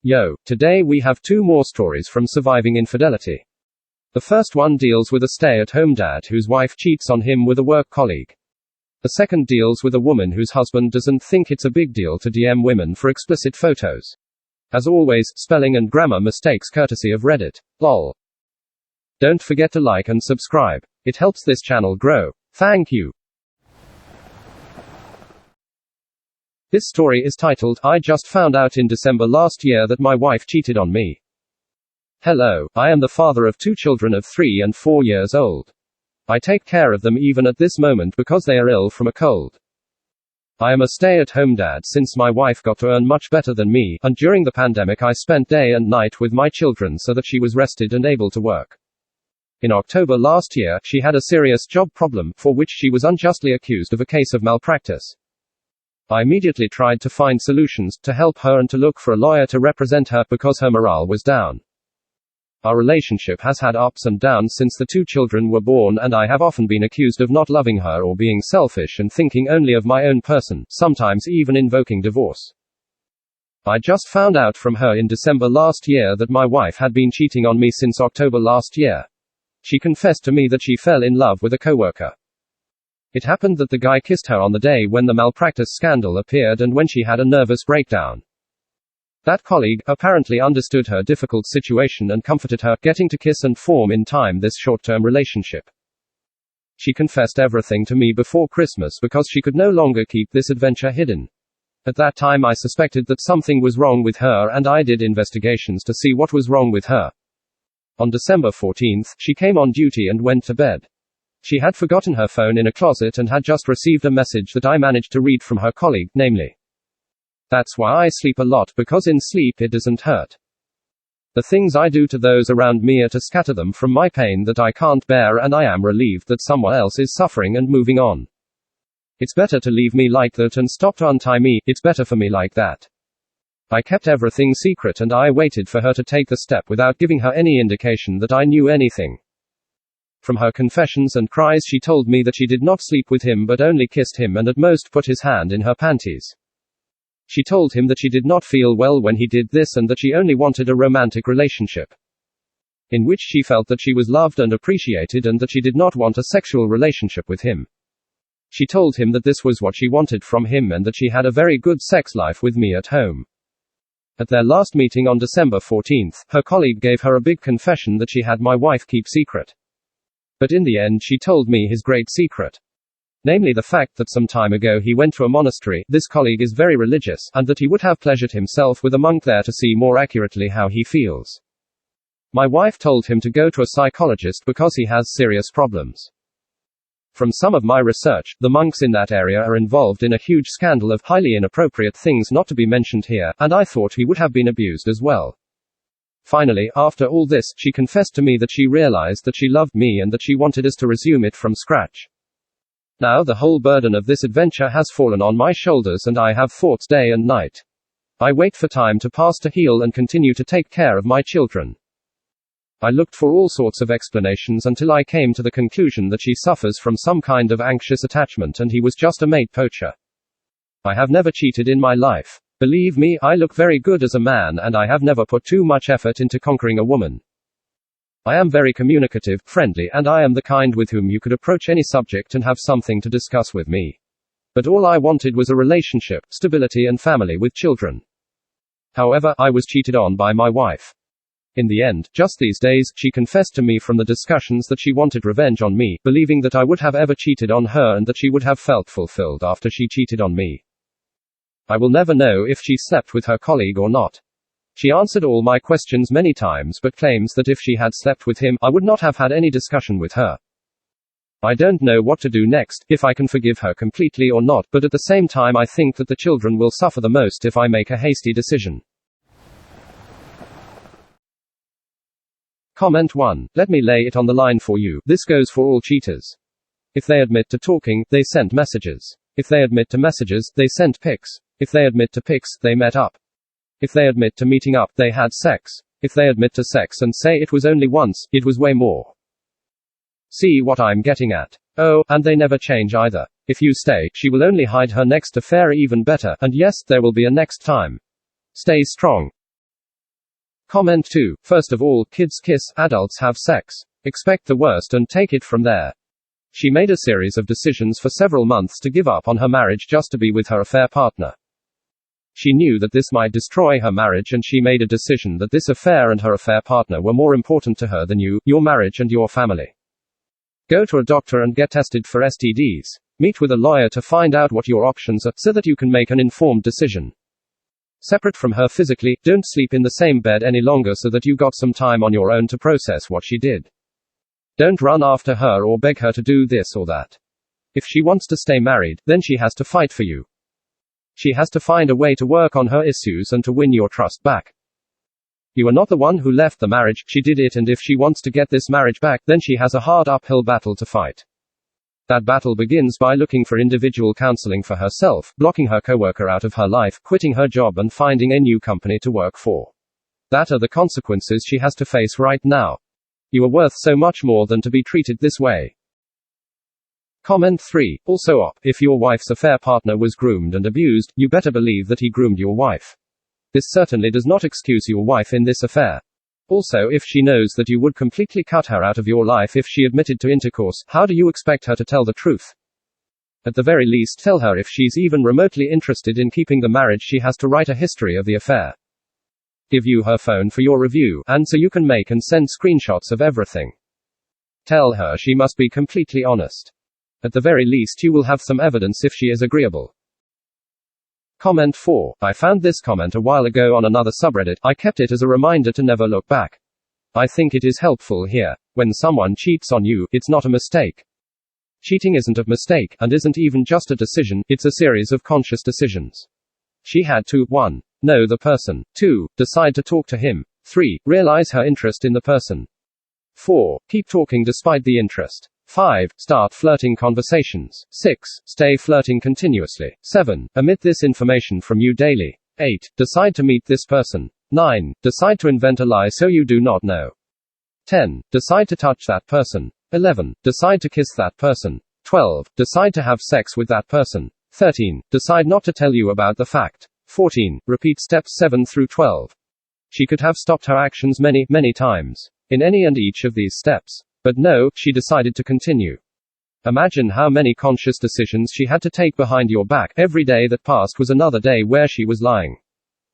Yo, today we have two more stories from Surviving Infidelity. The first one deals with a stay-at-home dad whose wife cheats on him with a work colleague. The second deals with a woman whose husband doesn't think it's a big deal to DM women for explicit photos. As always, spelling and grammar mistakes courtesy of Reddit. Lol. Don't forget to like and subscribe. It helps this channel grow. Thank you. This story is titled, I just found out in December last year that my wife cheated on me. Hello, I am the father of two children of 3 and 4 years old. I take care of them even at this moment because they are ill from a cold. I am a stay-at-home dad since my wife got to earn much better than me, and during the pandemic I spent day and night with my children so that she was rested and able to work. In October last year, she had a serious job problem, for which she was unjustly accused of a case of malpractice. I immediately tried to find solutions to help her and to look for a lawyer to represent her because her morale was down. Our relationship has had ups and downs since the two children were born, and I have often been accused of not loving her or being selfish and thinking only of my own person, sometimes even invoking divorce. I just found out from her in December last year that my wife had been cheating on me since October last year. She confessed to me that she fell in love with a coworker. It happened that the guy kissed her on the day when the malpractice scandal appeared and when she had a nervous breakdown. That colleague apparently understood her difficult situation and comforted her, getting to kiss and form in time this short-term relationship. She confessed everything to me before Christmas because she could no longer keep this adventure hidden. At that time I suspected that something was wrong with her and I did investigations to see what was wrong with her. On December 14th, she came on duty and went to bed. She had forgotten her phone in a closet and had just received a message that I managed to read from her colleague, namely, "That's why I sleep a lot, because in sleep it doesn't hurt. The things I do to those around me are to scatter them from my pain that I can't bear, and I am relieved that someone else is suffering and moving on. It's better to leave me like that and stop to untie me, it's better for me like that." I kept everything secret and I waited for her to take the step without giving her any indication that I knew anything. From her confessions and cries she told me that she did not sleep with him but only kissed him and at most put his hand in her panties. She told him that she did not feel well when he did this and that she only wanted a romantic relationship, in which she felt that she was loved and appreciated and that she did not want a sexual relationship with him. She told him that this was what she wanted from him and that she had a very good sex life with me at home. At their last meeting on December 14th, her colleague gave her a big confession that she had my wife keep secret. But in the end she told me his great secret. Namely the fact that some time ago he went to a monastery, this colleague is very religious, and that he would have pleasured himself with a monk there to see more accurately how he feels. My wife told him to go to a psychologist because he has serious problems. From some of my research, the monks in that area are involved in a huge scandal of highly inappropriate things not to be mentioned here, and I thought he would have been abused as well. Finally, after all this, she confessed to me that she realized that she loved me and that she wanted us to resume it from scratch. Now the whole burden of this adventure has fallen on my shoulders and I have thoughts day and night. I wait for time to pass to heal and continue to take care of my children. I looked for all sorts of explanations until I came to the conclusion that she suffers from some kind of anxious attachment and he was just a mate poacher. I have never cheated in my life. Believe me, I look very good as a man and I have never put too much effort into conquering a woman. I am very communicative, friendly, and I am the kind with whom you could approach any subject and have something to discuss with me. But all I wanted was a relationship, stability and family with children. However, I was cheated on by my wife. In the end, just these days, she confessed to me from the discussions that she wanted revenge on me, believing that I would have ever cheated on her and that she would have felt fulfilled after she cheated on me. I will never know if she slept with her colleague or not. She answered all my questions many times but claims that if she had slept with him, I would not have had any discussion with her. I don't know what to do next, if I can forgive her completely or not, but at the same time I think that the children will suffer the most if I make a hasty decision. Comment 1. Let me lay it on the line for you. This goes for all cheaters. If they admit to talking, they sent messages. If they admit to messages, they sent pics. If they admit to pics, they met up. If they admit to meeting up, they had sex. If they admit to sex and say it was only once, it was way more. See what I'm getting at? Oh, and they never change either. If you stay, she will only hide her next affair even better, and yes, there will be a next time. Stay strong. Comment 2. First of all, kids kiss, adults have sex. Expect the worst and take it from there. She made a series of decisions for several months to give up on her marriage just to be with her affair partner. She knew that this might destroy her marriage, and she made a decision that this affair and her affair partner were more important to her than you, your marriage and your family. Go to a doctor and get tested for STDs. Meet with a lawyer to find out what your options are, so that you can make an informed decision. Separate from her physically, don't sleep in the same bed any longer so that you got some time on your own to process what she did. Don't run after her or beg her to do this or that. If she wants to stay married, then she has to fight for you. She has to find a way to work on her issues and to win your trust back. You are not the one who left the marriage, she did it, and if she wants to get this marriage back, then she has a hard uphill battle to fight. That battle begins by looking for individual counseling for herself, blocking her coworker out of her life, quitting her job and finding a new company to work for. That are the consequences she has to face right now. You are worth so much more than to be treated this way. Comment 3. Also op. If your wife's affair partner was groomed and abused, you better believe that he groomed your wife. This certainly does not excuse your wife in this affair. Also, if she knows that you would completely cut her out of your life if she admitted to intercourse, how do you expect her to tell the truth? At the very least, tell her if she's even remotely interested in keeping the marriage, she has to write a history of the affair. Give you her phone for your review, and so you can make and send screenshots of everything. Tell her she must be completely honest. At the very least, you will have some evidence if she is agreeable. Comment 4. I found this comment a while ago on another subreddit. I kept it as a reminder to never look back. I think it is helpful here. When someone cheats on you, it's not a mistake. Cheating isn't a mistake, and isn't even just a decision, it's a series of conscious decisions. She had to 1. Know the person. 2. Decide to talk to him. 3. Realize her interest in the person. 4. Keep talking despite the interest. 5. Start flirting conversations. 6. Stay flirting continuously. 7. Omit this information from you daily. 8. Decide to meet this person. 9. Decide to invent a lie so you do not know. 10. Decide to touch that person. 11. Decide to kiss that person. 12. Decide to have sex with that person. 13. Decide not to tell you about the fact. 14. Repeat steps 7 through 12. She could have stopped her actions many, many times, in any and each of these steps. But no, she decided to continue. Imagine how many conscious decisions she had to take behind your back. Every day that passed was another day where she was lying.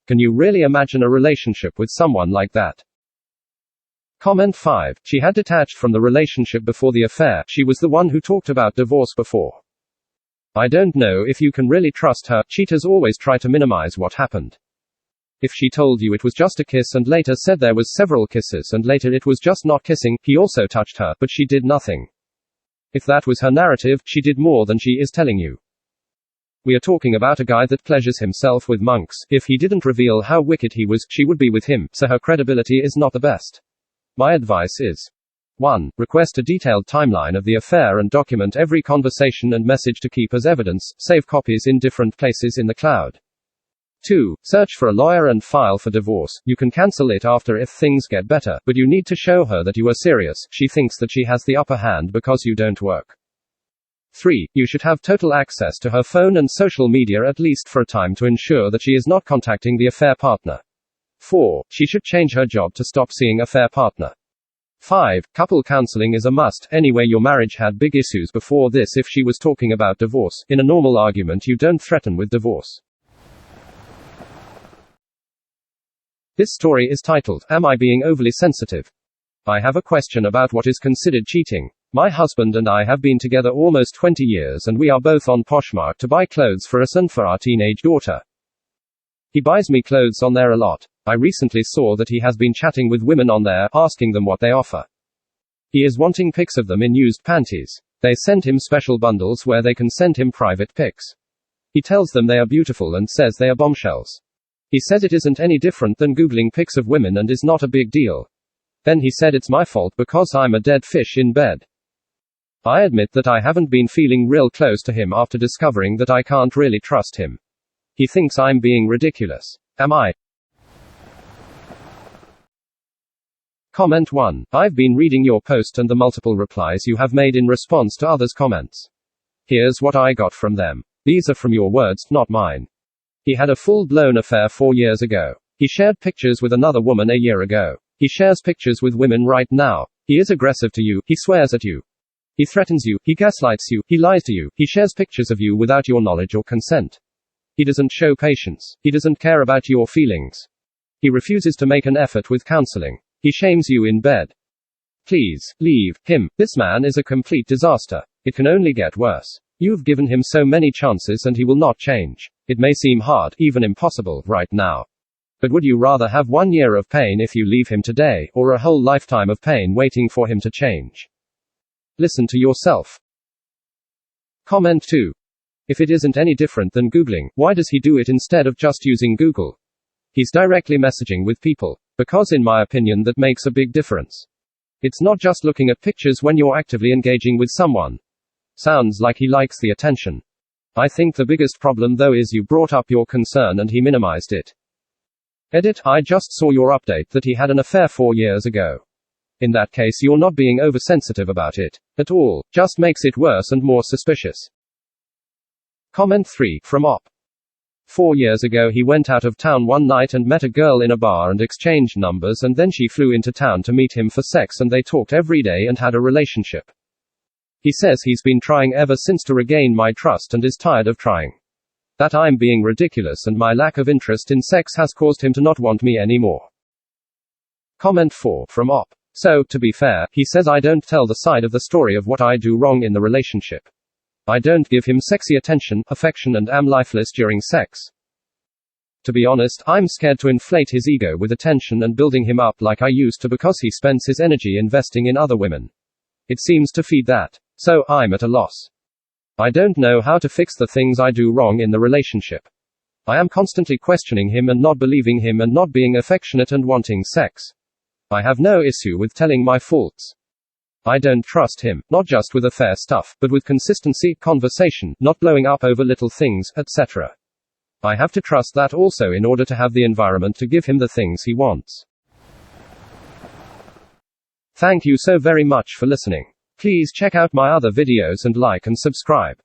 Can you really imagine a relationship with someone like that? Comment 5. She had detached from the relationship before the affair. She was the one who talked about divorce before. I don't know if you can really trust her. Cheaters always try to minimize what happened. If she told you it was just a kiss and later said there was several kisses and later it was just not kissing, he also touched her, but she did nothing. If that was her narrative, she did more than she is telling you. We are talking about a guy that pleasures himself with monks. If he didn't reveal how wicked he was, she would be with him, so her credibility is not the best. My advice is 1. Request a detailed timeline of the affair and document every conversation and message to keep as evidence. Save copies in different places in the cloud. 2. Search for a lawyer and file for divorce. You can cancel it after if things get better, but you need to show her that you are serious. She thinks that she has the upper hand because you don't work. 3. You should have total access to her phone and social media at least for a time to ensure that she is not contacting the affair partner. 4. She should change her job to stop seeing affair partner. 5. Couple counseling is a must. Anyway, your marriage had big issues before this. If she was talking about divorce, in a normal argument you don't threaten with divorce. This story is titled, Am I Being Overly Sensitive? I have a question about what is considered cheating. My husband and I have been together almost 20 years and we are both on Poshmark to buy clothes for us and for our teenage daughter. He buys me clothes on there a lot. I recently saw that he has been chatting with women on there, asking them what they offer. He is wanting pics of them in used panties. They send him special bundles where they can send him private pics. He tells them they are beautiful and says they are bombshells. He says it isn't any different than Googling pics of women and is not a big deal. Then he said it's my fault because I'm a dead fish in bed. I admit that I haven't been feeling real close to him after discovering that I can't really trust him. He thinks I'm being ridiculous. Am I? Comment 1. I've been reading your post and the multiple replies you have made in response to others' comments. Here's what I got from them. These are from your words, not mine. He had a full-blown affair 4 years ago. He shared pictures with another woman a year ago. He shares pictures with women right now. He is aggressive to you. He swears at you. He threatens you. He gaslights you. He lies to you. He shares pictures of you without your knowledge or consent. He doesn't show patience. He doesn't care about your feelings. He refuses to make an effort with counseling. He shames you in bed. Please, leave him. This man is a complete disaster. It can only get worse. You've given him so many chances and he will not change. It may seem hard, even impossible, right now. But would you rather have 1 year of pain if you leave him today, or a whole lifetime of pain waiting for him to change? Listen to yourself. Comment 2. If it isn't any different than Googling, why does he do it instead of just using Google? He's directly messaging with people. Because in my opinion that makes a big difference. It's not just looking at pictures when you're actively engaging with someone. Sounds like he likes the attention. I think the biggest problem though is you brought up your concern and he minimized it. Edit, I just saw your update that he had an affair 4 years ago. In that case you're not being oversensitive about it at all, just makes it worse and more suspicious. Comment 3, from Op. 4 years ago he went out of town one night and met a girl in a bar and exchanged numbers, and then she flew into town to meet him for sex and they talked every day and had a relationship. He says he's been trying ever since to regain my trust and is tired of trying. That I'm being ridiculous and my lack of interest in sex has caused him to not want me anymore. Comment 4, from Op. So, to be fair, he says I don't tell the side of the story of what I do wrong in the relationship. I don't give him sexy attention, affection, and am lifeless during sex. To be honest, I'm scared to inflate his ego with attention and building him up like I used to, because he spends his energy investing in other women. It seems to feed that. So, I'm at a loss. I don't know how to fix the things I do wrong in the relationship. I am constantly questioning him and not believing him and not being affectionate and wanting sex. I have no issue with telling my faults. I don't trust him, not just with affair stuff, but with consistency, conversation, not blowing up over little things, etc. I have to trust that also in order to have the environment to give him the things he wants. Thank you so very much for listening. Please check out my other videos and like and subscribe.